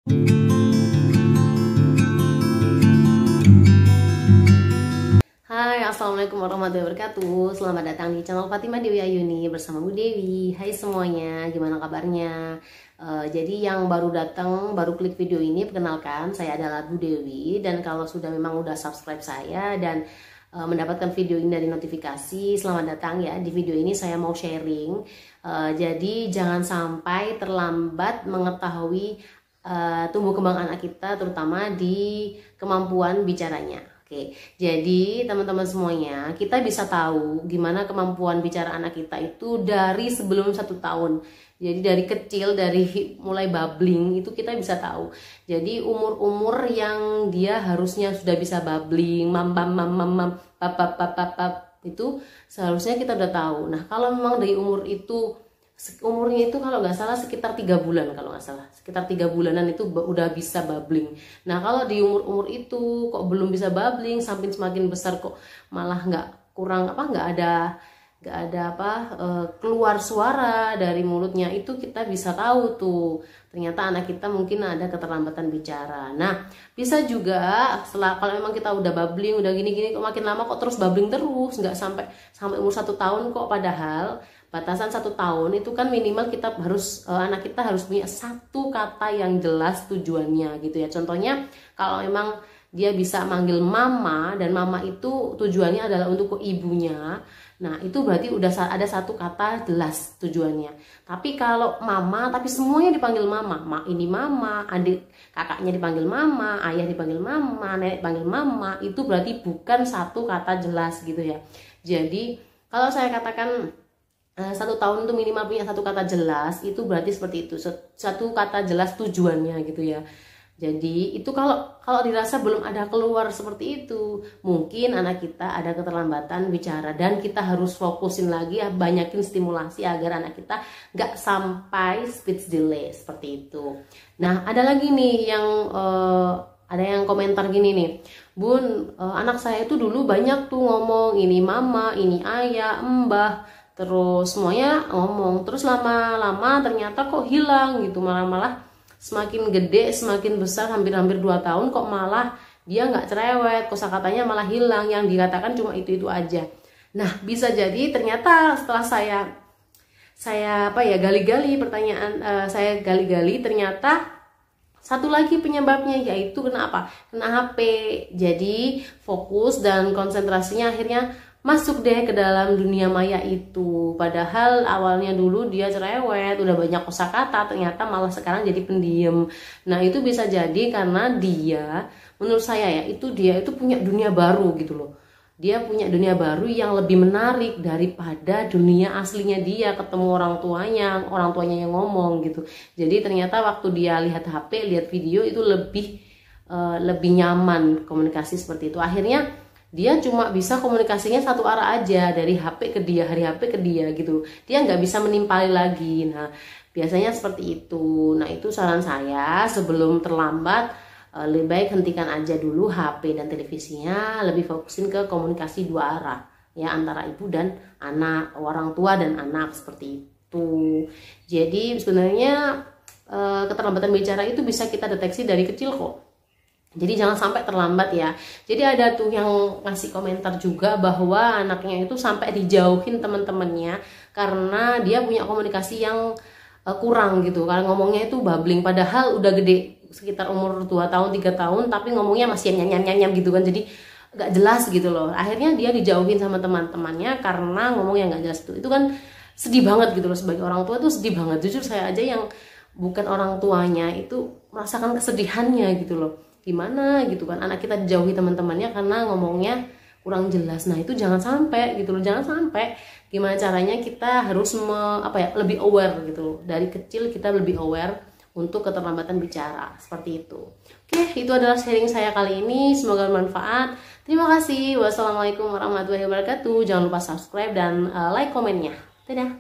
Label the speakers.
Speaker 1: Hai, assalamualaikum warahmatullahi wabarakatuh. Selamat datang di channel Fatimah Dewi Ayuni bersama Bu Dewi. Hai semuanya, gimana kabarnya? Jadi yang baru datang, baru klik video ini, perkenalkan saya adalah Bu Dewi. Dan kalau sudah memang udah subscribe saya dan mendapatkan video ini dari notifikasi, selamat datang ya. Di video ini saya mau sharing. Jadi jangan sampai terlambat mengetahui tumbuh kembang anak kita, terutama di kemampuan bicaranya. Oke, jadi teman-teman semuanya, kita bisa tahu gimana kemampuan bicara anak kita itu dari sebelum 1 tahun. Jadi dari kecil, dari mulai babbling itu kita bisa tahu. Jadi umur-umur yang dia harusnya sudah bisa babbling, mam mam mam mam mam, pap pap pap pap, pap, itu seharusnya kita udah tahu. Nah, kalau memang dari umurnya itu kalau nggak salah sekitar 3 bulan, kalau nggak salah sekitar 3 bulanan itu udah bisa babbling. Nah, kalau di umur itu kok belum bisa babbling, sampai semakin besar kok malah nggak ada keluar suara dari mulutnya, itu kita bisa tahu tuh ternyata anak kita mungkin ada keterlambatan bicara. Nah, bisa juga setelah kalau memang kita udah babbling, udah gini-gini kok makin lama kok terus babbling terus, nggak sampai umur 1 tahun kok, padahal batasan 1 tahun itu kan minimal kita harus anak kita harus punya satu kata yang jelas tujuannya gitu ya. Contohnya kalau memang dia bisa manggil mama dan mama itu tujuannya adalah untuk ke ibunya, nah itu berarti udah ada satu kata jelas tujuannya. Tapi kalau mama tapi semuanya dipanggil mama, ini mama, adik kakaknya dipanggil mama, ayah dipanggil mama, nenek dipanggil mama, itu berarti bukan satu kata jelas gitu ya. Jadi kalau saya katakan 1 tahun itu minimal punya satu kata jelas, itu berarti seperti itu, satu kata jelas tujuannya gitu ya. Jadi itu kalau dirasa belum ada keluar seperti itu, mungkin anak kita ada keterlambatan bicara dan kita harus fokusin lagi ya, banyakin stimulasi agar anak kita nggak sampai speech delay seperti itu. Nah, ada lagi nih yang ada yang komentar gini nih, Bun, anak saya itu dulu banyak tuh ngomong ini mama, ini ayah, mbah, terus semuanya ngomong, terus lama-lama ternyata kok hilang gitu, malah semakin gede semakin besar, hampir 2 tahun kok malah dia nggak cerewet, kosakatanya malah hilang, yang dikatakan cuma itu aja. Nah, bisa jadi ternyata setelah saya gali-gali pertanyaan, saya gali-gali ternyata satu lagi penyebabnya, yaitu kena HP. Jadi fokus dan konsentrasinya akhirnya masuk deh ke dalam dunia maya itu. Padahal awalnya dulu dia cerewet, udah banyak kosakata, ternyata malah sekarang jadi pendiam. Nah, itu bisa jadi karena dia, menurut saya ya, dia itu punya dunia baru gitu loh. Dia punya dunia baru yang lebih menarik daripada dunia aslinya dia, ketemu orang tuanya yang ngomong gitu. Jadi ternyata waktu dia lihat HP, lihat video itu lebih nyaman komunikasi seperti itu. Akhirnya dia cuma bisa komunikasinya satu arah aja, dari HP ke dia, hari HP ke dia gitu. Dia nggak bisa menimpali lagi. Nah, biasanya seperti itu. Nah, itu saran saya, sebelum terlambat, lebih baik hentikan aja dulu HP dan televisinya, lebih fokusin ke komunikasi 2 arah ya, antara ibu dan anak, orang tua dan anak, seperti itu. Jadi sebenarnya keterlambatan bicara itu bisa kita deteksi dari kecil kok. Jadi jangan sampai terlambat ya. Jadi ada tuh yang ngasih komentar juga bahwa anaknya itu sampai dijauhin teman-temannya karena dia punya komunikasi yang kurang gitu. Karena ngomongnya itu babbling, padahal udah gede, sekitar umur 2 tahun, 3 tahun, tapi ngomongnya masih nyam-nyam gitu kan. Jadi gak jelas gitu loh. Akhirnya dia dijauhin sama teman-temannya karena ngomongnya gak jelas itu. Itu kan sedih banget gitu loh, sebagai orang tua tuh sedih banget. Jujur saya aja yang bukan orang tuanya itu merasakan kesedihannya gitu loh. Gimana gitu kan anak kita dijauhi teman-temannya karena ngomongnya kurang jelas. Nah, itu jangan sampai gitu loh, jangan sampai. Gimana caranya kita harus lebih aware gitu loh. Dari kecil kita lebih aware untuk keterlambatan bicara, seperti itu. Oke, itu adalah sharing saya kali ini, semoga bermanfaat. Terima kasih. Wassalamualaikum warahmatullahi wabarakatuh. Jangan lupa subscribe dan like komennya. Dadah.